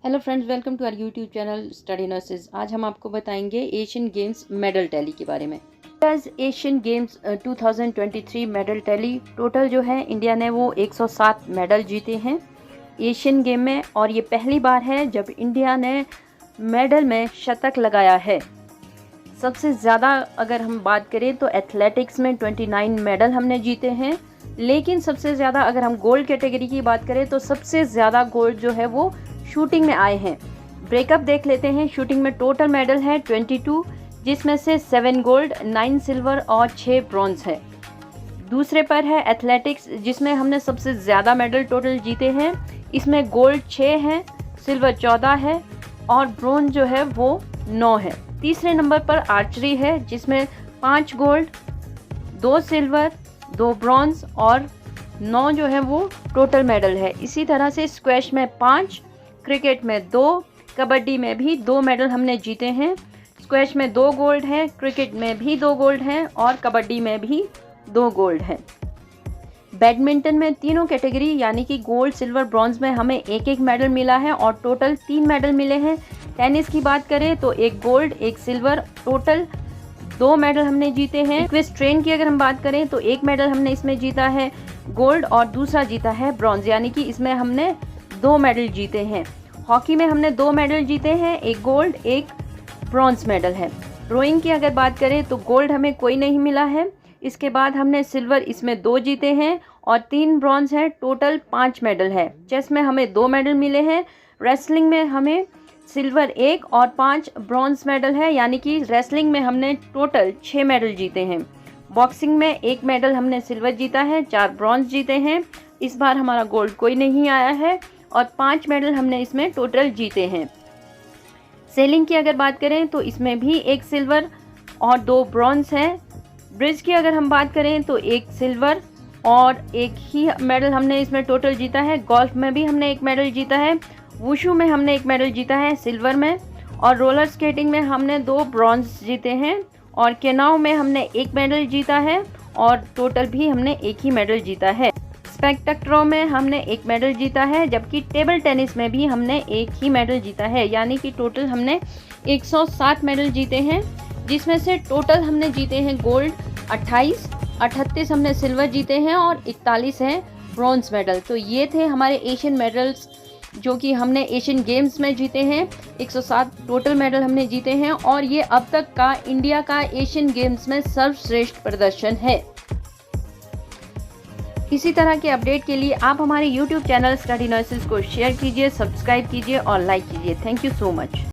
Hello friends, welcome to our YouTube channel study nurses. आज हम आपको बताएंगे एशियन गेम्स मेडल टैली के बारे में। Asian games 2023 medal tally total जो है इंडिया ने वो 107 मेडल जीते हैं एशियन गेम में, और ये पहली बार है जब इंडिया ने मेडल में शतक लगाया है। सबसे ज़्यादा अगर हम बात करें तो एथलेटिक्स में 29 मेडल हमने जीते हैं, लेकिन सबसे ज़्यादा अगर हम गोल्ड कैटेगरी की बात करें तो सबसे ज़्यादा गोल्ड जो है वो शूटिंग में आए हैं। ब्रेकअप देख लेते हैं। शूटिंग में टोटल मेडल है 22, जिसमें से 7 गोल्ड, 9 सिल्वर और 6 ब्रॉन्ज है। दूसरे पर है एथलेटिक्स, जिसमें हमने सबसे ज़्यादा मेडल टोटल जीते हैं। इसमें गोल्ड 6 हैं, सिल्वर 14 है और ब्रॉन्ज जो है वो 9 है। तीसरे नंबर पर आर्चरी है, जिसमें 5 गोल्ड, 2 सिल्वर, 2 ब्रॉन्ज और 9 जो है वो टोटल मेडल है। इसी तरह से स्क्वैश में 5, क्रिकेट में 2, कबड्डी में भी 2 मेडल हमने जीते हैं। स्क्वैश में 2 गोल्ड हैं, क्रिकेट में भी 2 गोल्ड हैं और कबड्डी में भी 2 गोल्ड हैं। बैडमिंटन में तीनों कैटेगरी यानी कि गोल्ड, सिल्वर, ब्रॉन्ज में हमें एक एक मेडल मिला है और टोटल 3 मेडल मिले हैं। टेनिस की बात करें तो 1 गोल्ड, 1 सिल्वर, टोटल 2 मेडल हमने जीते हैं। इक्वेस्ट्रेन की अगर हम बात करें तो 1 मेडल हमने इसमें जीता है गोल्ड और दूसरा जीता है ब्रॉन्ज, यानी कि इसमें हमने 2 मेडल जीते हैं। हॉकी में हमने 2 मेडल जीते हैं, 1 गोल्ड, 1 ब्रॉन्ज मेडल है। रोइंग की अगर बात करें तो गोल्ड हमें कोई नहीं मिला है। इसके बाद हमने सिल्वर इसमें 2 जीते हैं और 3 ब्रॉन्ज हैं, टोटल 5 मेडल है। चेस में हमें 2 मेडल मिले हैं। रेसलिंग में हमें सिल्वर 1 और 5 ब्रॉन्ज मेडल है, यानी कि रेसलिंग में हमने टोटल 6 मेडल जीते हैं। बॉक्सिंग में 1 मेडल हमने सिल्वर जीता है, 4 ब्रॉन्ज जीते हैं। इस बार हमारा गोल्ड कोई नहीं आया है और 5 मेडल हमने इसमें टोटल जीते हैं। सेलिंग की अगर बात करें तो इसमें भी 1 सिल्वर और 2 ब्रॉन्ज हैं। ब्रिज की अगर हम बात करें तो 1 सिल्वर और 1 ही मेडल हमने इसमें टोटल जीता है। गोल्फ में भी हमने 1 मेडल जीता है। वुशु में हमने 1 मेडल जीता है सिल्वर में, और रोलर स्केटिंग में हमने 2 ब्रॉन्ज जीते हैं, और केनाउ में हमने 1 मेडल जीता है और टोटल भी हमने 1 ही मेडल जीता है। स्पेक्टक्ट्रो में हमने 1 मेडल जीता है, जबकि टेबल टेनिस में भी हमने 1 ही मेडल जीता है, यानी कि टोटल हमने 107 मेडल जीते हैं, जिसमें से टोटल हमने जीते हैं गोल्ड 28, 38 हमने सिल्वर जीते हैं और 41 हैं ब्रॉन्ज मेडल। तो ये थे हमारे एशियन मेडल्स जो कि हमने एशियन गेम्स में जीते हैं। 107 टोटल मेडल हमने जीते हैं और ये अब तक का इंडिया का एशियन गेम्स में सर्वश्रेष्ठ प्रदर्शन है। इसी तरह के अपडेट के लिए आप हमारे YouTube चैनल स्टडी नर्सेज को शेयर कीजिए, सब्सक्राइब कीजिए और लाइक कीजिए। Thank you so much.